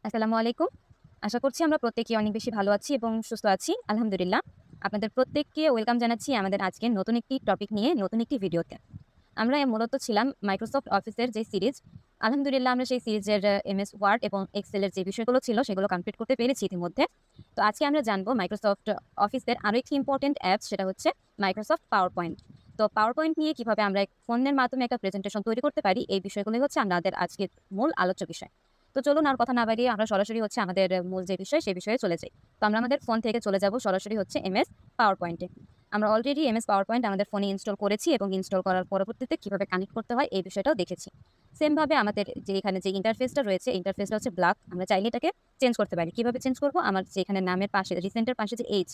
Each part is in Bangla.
আসসালামু আলাইকুম। আশা করছি আমরা প্রত্যেকেই অনেক বেশি ভালো আছি এবং সুস্থ আছি। আলহামদুলিল্লাহ। আপনাদের প্রত্যেককে ওয়েলকাম জানাচ্ছি আমাদের আজকের নতুন একটি টপিক নিয়ে নতুন একটি ভিডিওতে। আমরা মূলত ছিলাম মাইক্রোসফট অফিসের যে সিরিজ, আলহামদুলিল্লাহ আমরা সেই সিরিজের এমএস ওয়ার্ড এবং এক্সেলের যে বিষয়গুলো ছিল সেগুলো কমপ্লিট করতে পেরেছি ইতিমধ্যে। তো আজকে আমরা জানবো মাইক্রোসফট অফিসের আরো একটি ইম্পোর্টেন্ট অ্যাপস, সেটা হচ্ছে মাইক্রোসফট পাওয়ার পয়েন্ট। তো পাওয়ার পয়েন্ট নিয়ে কিভাবে আমরা ফোনের মাধ্যমে একটা প্রেজেন্টেশন তৈরি করতে পারি, এই বিষয়গুলোই হচ্ছে আমাদের আজকের মূল আলোচ্য বিষয়। তো চলুন আর কথা না বাড়িয়ে আমরা সরাসরি হচ্ছে আমাদের মূল যে বিষয় সেই বিষয়ে চলে যাই। তো আমরা আমাদের ফোন থেকে চলে যাব সরাসরি হচ্ছে এমএস পাওয়ার পয়েন্টে। আমরা অলরেডি এমএস পাওয়ার পয়েন্ট আমাদের ফোনে ইনস্টল করেছি এবং ইনস্টল করার পরবর্তীতে কিভাবে কানেক্ট করতে হয় এই বিষয়টাও দেখেছি। সেমভাবে আমাদের যে এখানে যে ইন্টারফেসটা রয়েছে, ইন্টারফেসটা হচ্ছে ব্ল্যাক। আমরা চাইলে এটাকে চেঞ্জ করতে পারি। কিভাবে চেঞ্জ করব? আমার যে এখানে নামের পাশে রিসেন্টের পাশে যে এইচ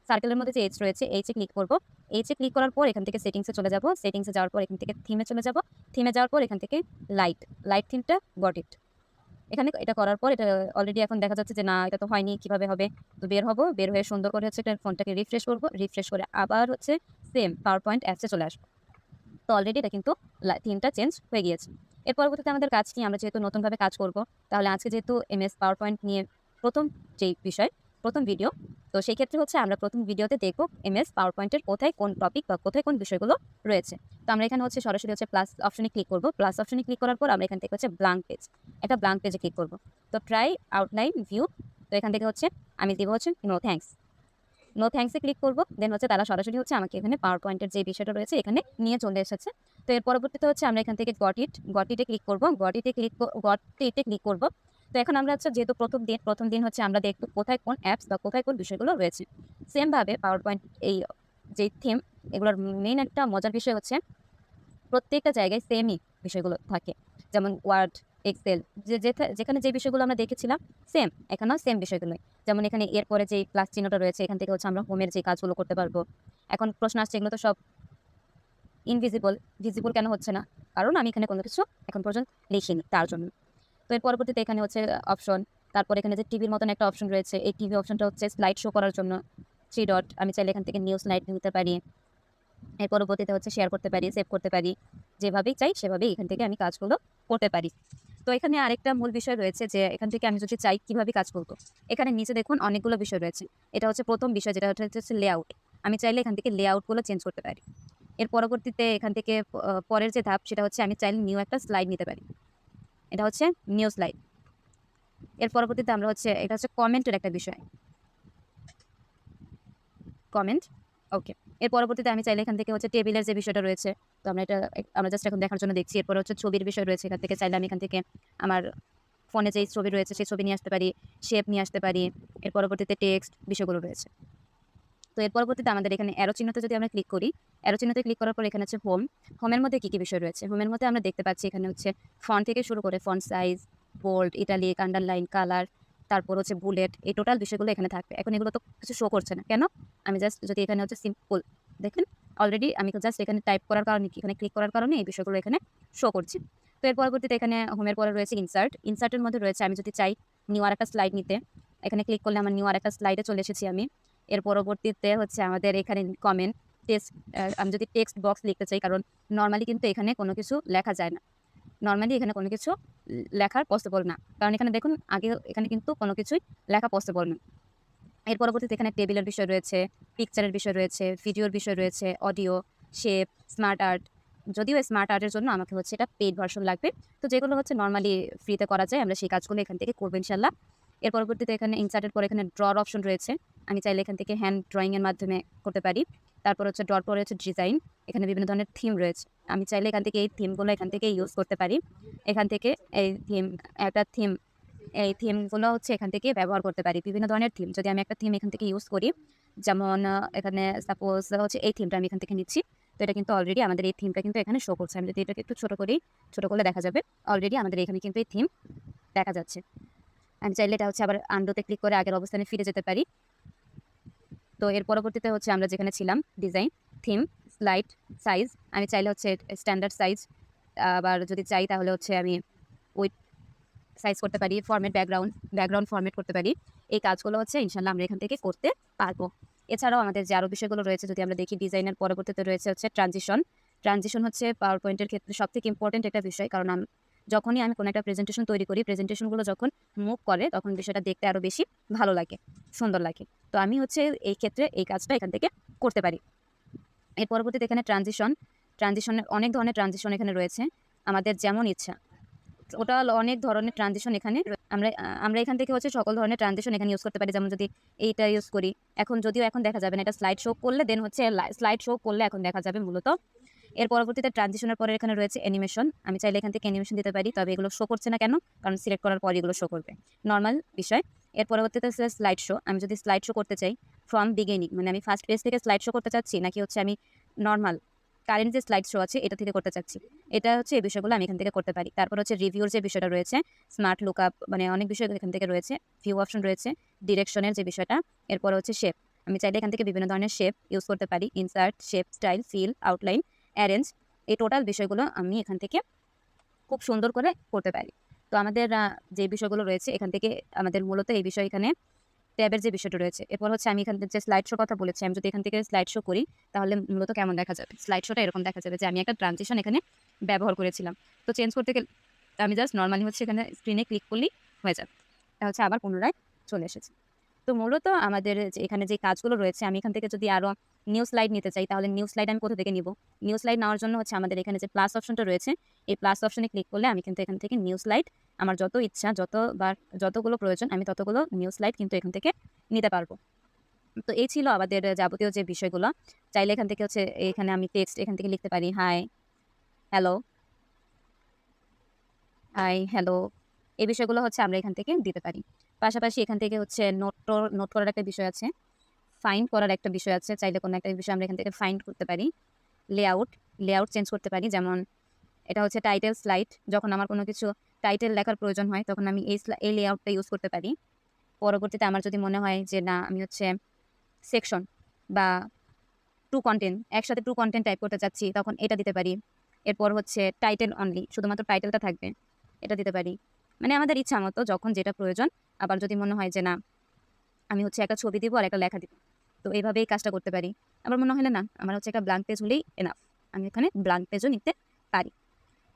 সার্কেলের মধ্যে যে এইচ রয়েছে, এইচে ক্লিক করব। এইচে ক্লিক করার পর এখান থেকে সেটিংসে চলে যাব। সেটিংসে যাওয়ার পর এখান থেকে থিমে চলে যাব। থিমে যাওয়ার পর এখান থেকে লাইট থিমটা গট ইট। এখানে এটা করার পর এটা অলরেডি এখন দেখা যাচ্ছে যে না, এটা তো হয়নি, কিভাবে হবে? তো বের হব, বের হয়ে সুন্দর করে হচ্ছে এটা ফোনটাকে রিফ্রেশ করব, রিফ্রেশ করে আবার হচ্ছে সেম পাওয়ার পয়েন্ট অ্যাপসে চলে আসবো। তো অলরেডি এটা কিন্তু থিমটা চেঞ্জ হয়ে গিয়েছে। এর পরবর্তীতে আমাদের কাজ কি? আমরা যেহেতু নতুনভাবে কাজ করব, তাহলে আজকে যেহেতু এমএস পাওয়ার পয়েন্ট নিয়ে প্রথম যেই বিষয়, প্রথম ভিডিও, তো সেই ক্ষেত্রে হচ্ছে আমরা প্রথম ভিডিওতে দেখব এমএস পাওয়ার পয়েন্টের কোথায় কোন টপিক বা কোথায় কোন বিষয়গুলো রয়েছে। তো আমরা এখানে হচ্ছে সরাসরি হচ্ছে প্লাস অপশনে ক্লিক করব। প্লাস অপশনে ক্লিক করার পর আমরা এখান থেকে হচ্ছে ব্ল্যাঙ্ক পেজ, এটা ব্ল্যাঙ্ক পেজে ক্লিক করব। তো ট্রাই আউটলাইন ভিউ, তো এখান থেকে হচ্ছে আমি দেবো হচ্ছে নো থ্যাঙ্কস। নো থ্যাঙ্কসে ক্লিক করব। দেন হচ্ছে তারা সরাসরি হচ্ছে আমাকে এখানে পাওয়ার পয়েন্টের যে বিষয়টা রয়েছে এখানে নিয়ে চলে এসেছে। তো এর পরবর্তীতে হচ্ছে আমরা এখান থেকে গট ইটে ক্লিক করব। গট ইটে ক্লিক করব। তো এখন আমরা হচ্ছে যেহেতু প্রথম দিন হচ্ছে আমরা দেখব কোথায় কোন অ্যাপস বা কোথায় কোন বিষয়গুলো রয়েছে। সেমভাবে পাওয়ার পয়েন্ট এই যে থিম, এগুলোর মেইন একটা মজার বিষয় হচ্ছে প্রত্যেকটা জায়গায় সেমই বিষয়গুলো থাকে। যেমন ওয়ার্ড, এক্সেল, যেখানে যে বিষয়গুলো আমরা দেখেছিলাম সেম, এখানেও সেম বিষয়গুলোই। যেমন এখানে এরপরে যে প্লাস চিহ্নটা রয়েছে এখান থেকে হচ্ছে আমরা হোমের যে কাজগুলো করতে পারবো। এখন প্রশ্ন আসছে এগুলো তো সব ইনভিজিবল, ভিজিবল কেন হচ্ছে না? কারণ আমি এখানে কোনো কিছু এখন পর্যন্ত লিখিনি তার জন্য। তো এর পরবর্তীতে এখানে হচ্ছে অপশন, তারপর এখানে যে টিভির মতন একটা অপশন রয়েছে, এই টিভি অপশনটা হচ্ছে স্লাইড শো করার জন্য 3 ডট। আমি চাইলে এখান থেকে নিউ স্লাইড নিতে পারি। এর পরবর্তীতে হচ্ছে শেয়ার করতে পারি, সেভ করতে পারি। যেভাবেই চাই সেভাবেই এখান থেকে আমি কাজগুলো করতে পারি। তো এখানে আরেকটা মূল বিষয় রয়েছে যে এখান থেকে আমি যদি চাই কিভাবে কাজ করব। এখানে নিচে দেখুন অনেকগুলো বিষয় রয়েছে। এটা হচ্ছে প্রথম বিষয়, যেটা হচ্ছে লেআউট। আমি চাইলে এখান থেকে লেআউটগুলো চেঞ্জ করতে পারি। এর পরবর্তীতে এখান থেকে পরের যে ধাপ সেটা হচ্ছে আমি চাইলে নিউ একটা স্লাইড নিতে পারি। এটা হচ্ছে নিউ স্লাইড। এর পরবর্তীতে আমরা হচ্ছে এটা হচ্ছে কমেন্টের একটা বিষয়। কমেন্ট, ওকে। এর পরবর্তীতে আমি চাইলে এখান থেকে হচ্ছে টেবিলের যে বিষয়টা রয়েছে, তো আমরা জাস্ট এখন দেখার জন্য দেখছি। এরপরে হচ্ছে ছবির বিষয় রয়েছে, এখান থেকে চাইলে আমি এখান থেকে আমার ফোনে যেই ছবি রয়েছে সেই ছবি নিয়ে আসতে পারি, শেপ নিয়ে আসতে পারি। এর পরবর্তীতে টেক্সট বিষয়গুলো রয়েছে। তো এর পরবর্তীতে আমাদের এখানে অ্যারো চিহ্নতে যদি আমরা ক্লিক করি, অ্যারো চিহ্নতে ক্লিক করার পর এখানে হচ্ছে হোম। হোমের মধ্যে কী কী বিষয় রয়েছে? হোমের মধ্যে আমরা দেখতে পাচ্ছি এখানে হচ্ছে ফন্ট থেকে শুরু করে font size, bold, italic, underline, colour, তারপর হচ্ছে বুলেট, এই টোটাল বিষয়গুলো এখানে থাকবে। এখন এগুলো তো কিছু শো করছে না কেন? আমি জাস্ট যদি এখানে হচ্ছে সিম্পল দেখেন, অলরেডি আমি জাস্ট এখানে টাইপ করার কারণে, এখানে ক্লিক করার কারণে এই বিষয়গুলো এখানে শো করছে। তো এর পরবর্তীতে এখানে হোমের পরে রয়েছে ইনসার্টের মধ্যে রয়েছে আমি যদি চাই নিউ আর একটা স্লাইড নিতে, এখানে ক্লিক করলে আমার নিউ আর একটা স্লাইডে চলে এসেছি আমি। এর পরবর্তীতে হচ্ছে আমাদের এখানে কমেন্ট, টেক্সট, আমি যদি টেক্সট বক্স লিখতে চাই, কারণ নর্মালি কিন্তু এখানে কোনো কিছু লেখা যায় না। নর্মালি এখানে কোনো কিছু লেখার পসিবল না। কারণ এখানে দেখুন আগে এখানে কিন্তু কোনো কিছুই লেখা পসিবল না। এর পরবর্তীতে এখানে টেবিলের বিষয় রয়েছে, পিকচারের বিষয় রয়েছে, ভিডিওর বিষয় রয়েছে, অডিও, শেপ, স্মার্ট আর্ট। যদিও স্মার্ট আর্টের জন্য আমাকে হচ্ছে এটা পেইড ভার্সন লাগবে। তো যেগুলো হচ্ছে নর্মালি ফ্রিতে করা যায় আমরা সেই কাজগুলো এখান থেকে করবো ইনশাল্লাহ। এর পরবর্তীতে এখানে ইনসার্টের পর এখানে ড্রর অপশন রয়েছে। আমি চাইলে এখান থেকে হ্যান্ড ড্রয়িংয়ের মাধ্যমে করতে পারি। তারপর হচ্ছে ড্রর পরে হচ্ছে ডিজাইন। এখানে বিভিন্ন ধরনের থিম রয়েছে। আমি চাইলে এখান থেকে এই থিমগুলো এখান থেকে ইউজ করতে পারি। এখান থেকে এই থিম, একটা থিম, এই থিমগুলো হচ্ছে এখান থেকে ব্যবহার করতে পারি। বিভিন্ন ধরনের থিম যদি আমি একটা থিম এখান থেকে ইউজ করি, যেমন এখানে সাপোজ হচ্ছে এই থিমটা আমি এখান থেকে নিচ্ছি। তো এটা কিন্তু অলরেডি আমাদের এই থিমটা কিন্তু এখানে শো করছে। আমি যদি এটাকে একটু ছোট করি, ছোট করলে দেখা যাবে অলরেডি আমাদের এখানে কিন্তু এই থিম দেখা যাচ্ছে। আমি চাইলে এটা হচ্ছে আবার আন্ডুতে ক্লিক করে আগের অবস্থানে ফিরে যেতে পারি। তো এর পরবর্তীতে হচ্ছে আমরা যেখানে ছিলাম ডিজাইন, থিম, স্লাইড, সাইজ, আমি চাইলে হচ্ছে স্ট্যান্ডার্ড সাইজ, আবার যদি চাই তাহলে হচ্ছে আমি ওই সাইজ করতে পারি, ব্যাকগ্রাউন্ড ফরম্যাট করতে পারি। এই কাজগুলো হচ্ছে ইনশাআল্লাহ আমরা এখান থেকে করতে পারবো। এছাড়াও আমাদের যে আরও বিষয়গুলো রয়েছে যদি আমরা দেখি, ডিজাইনের পরবর্তীতে রয়েছে হচ্ছে ট্রানজিশন হচ্ছে পাওয়ার পয়েন্টের ক্ষেত্রে সবথেকে ইম্পর্টেন্ট একটা বিষয়। কারণ যখনই আমি কোনো একটা প্রেজেন্টেশন তৈরি করি, প্রেজেন্টেশনগুলো যখন মুভ করে তখন বিষয়টা দেখতে আরও বেশি ভালো লাগে, সুন্দর লাগে। তো আমি হচ্ছে এই ক্ষেত্রে এই কাজটা এখান থেকে করতে পারি। এর পরবর্তীতে এখানে ট্রানজিশনের অনেক ধরনের ট্রানজিশন এখানে রয়েছে, আমাদের যেমন ইচ্ছা। টোটাল অনেক ধরনের ট্রানজিশন এখানে আমরা এখান থেকে হচ্ছে সকল ধরনের ট্রানজিশন এখানে ইউজ করতে পারি। যেমন যদি এইটা ইউজ করি, যদিও এখন দেখা যাবে না, এটা স্লাইড শো করলে দেন হচ্ছে স্লাইড শো করলে এখন দেখা যাবে মূলত। এর পরবর্তীতে ট্রানজিশনের পরে এখানে রয়েছে অ্যানিমেশন। আমি চাইলে এখান থেকে অ্যানিমেশন দিতে পারি, তবে এগুলো শো করছে না কেন? কারণ সিলেক্ট করার পরে এগুলো শো করবে, নর্মাল বিষয়। এর পরবর্তীতে স্লাইড শো। আমি যদি স্লাইড শো করতে চাই ফ্রম বিগিনিং, মানে আমি ফার্স্ট পেজ থেকে স্লাইড শো করতে চাচ্ছি, নাকি হচ্ছে আমি নর্মাল কারেন্ট যে স্লাইড শো আছে এটা থেকে করতে চাচ্ছি, এটা হচ্ছে এই বিষয়গুলো আমি এখান থেকে করতে পারি। তারপর হচ্ছে রিভিউর যে বিষয়টা রয়েছে, স্মার্ট লুকআপ, মানে অনেক বিষয় এখান থেকে রয়েছে, ভিউ অপশন রয়েছে, ডিরেকশনের যে বিষয়টা। এরপর হচ্ছে শেপ। আমি চাইলে এখান থেকে বিভিন্ন ধরনের শেপ ইউজ করতে পারি, insert, shape, style, fill, outline, arrange. এই টোটাল বিষয়গুলো আমি এখান থেকে খুব সুন্দর করে করতে পারি। তো আমাদের যে বিষয়গুলো রয়েছে এখান থেকে আমাদের মূলত এই বিষয় এখানে ট্যাবের যে বিষয়টা রয়েছে। এরপর হচ্ছে আমি এখান থেকে যে স্লাইড শো কথা বলেছি, আমি যদি এখান থেকে স্লাইড শো করি তাহলে মূলত কেমন দেখা যাবে? স্লাইড শোটা এরকম দেখা যাবে যে আমি একটা ট্রানজিশন এখানে ব্যবহার করেছিলাম। তো চেঞ্জ করতে গেলে আমি জাস্ট নর্মালি হচ্ছে এখানে স্ক্রিনে ক্লিক করলেই হয়ে যাবে। এটা হচ্ছে আবার পুনরায় চলে এসেছে। তো মূলত আমাদের যে এখানে যে কাজগুলো রয়েছে, আমি এখান থেকে যদি আরও নিউ স্লাইড নিতে চাই তাহলে নিউ স্লাইড আমি কোথা থেকে নিব? নিউ স্লাইড নেওয়ার জন্য হচ্ছে আমাদের এখানে যে প্লাস অপশনটা রয়েছে, এই প্লাস অপশনে ক্লিক করলে আমি কিন্তু এখান থেকে নিউ স্লাইড আমার যত ইচ্ছা, যতগুলো প্রয়োজন আমি ততগুলো নিউ স্লাইড কিন্তু এখান থেকে নিতে পারবো। তো এই ছিল আমাদের যাবতীয় যে বিষয়গুলো। চাইলে এখান থেকে হচ্ছে এখানে আমি টেক্সট এখান থেকে লিখতে পারি, হ্যালো, হাই, হ্যালো। এই বিষয়গুলো হচ্ছে আমরা এখান থেকে দিতে পারি। পাশাপাশি এখান থেকে হচ্ছে নোট করার একটা বিষয় আছে, ফাইন্ড করার একটা বিষয় আছে। চাইলে কোনো একটা বিষয় আমরা এখান থেকে ফাইন্ড করতে পারি। লেআউট চেঞ্জ করতে পারি। যেমন এটা হচ্ছে টাইটেল স্লাইড। যখন আমার কোনো কিছু টাইটেল লেখার প্রয়োজন হয় তখন আমি এই লেআউটটা ইউজ করতে পারি। পরবর্তীতে আমার যদি মনে হয় যে না আমি হচ্ছে সেকশন বা টু কন্টেন্ট, একসাথে টু কন্টেন্ট টাইপ করতে চাচ্ছি, তখন এটা দিতে পারি। এরপর হচ্ছে টাইটেল অনলি, শুধুমাত্র টাইটেলটা থাকবে, এটা দিতে পারি। মানে আমাদের ইচ্ছা মতো যখন যেটা প্রয়োজন। আবার যদি মনে হয় যে না আমি হচ্ছে একটা ছবি দিব আর একটা লেখা দিব, তো এইভাবে এই কাজটা করতে পারি। আবার মনে হলে না আমার হচ্ছে একটা ব্ল্যাঙ্ক পেজ হলেই এনাফ, আমি এখানে ব্ল্যাঙ্ক পেজও নিতে পারি।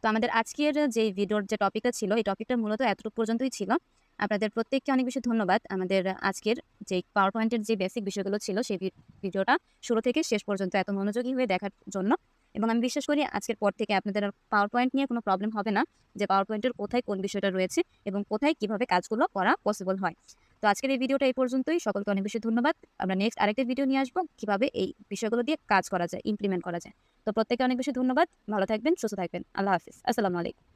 তো আমাদের আজকের যে ভিডিওর যে টপিকটা ছিল, এই টপিকটা মূলত এতটুকু পর্যন্তই ছিল। আপনাদের প্রত্যেককে অনেক বেশি ধন্যবাদ আমাদের আজকের যে পাওয়ার পয়েন্টের যে বেসিক বিষয়গুলো ছিল সেই ভিডিওটা শুরু থেকে শেষ পর্যন্ত এত মনোযোগী হয়ে দেখার জন্য। এবং আমি বিশ্বাস করি আজকের পর থেকে আপনাদের পাওয়ার পয়েন্ট নিয়ে কোনো প্রবলেম হবে না, যে পাওয়ার পয়েন্টের কোথায় কোন বিষয়টা রয়েছে এবং কোথায় কিভাবে কাজগুলো করা পসিবল হয়। তো আজকের এই ভিডিওটা এই পর্যন্তই। সকলকে অনেক বেশি ধন্যবাদ। আমরা নেক্সট আরেকটা ভিডিও নিয়ে আসবো কিভাবে এই বিষয়গুলো দিয়ে কাজ করা যায়, ইমপ্লিমেন্ট করা যায়। তো প্রত্যেকে অনেক বেশি ধন্যবাদ। ভালো থাকবেন, সুস্থ থাকবেন। আল্লাহ হাফিজ। আসসালামু আলাইকুম।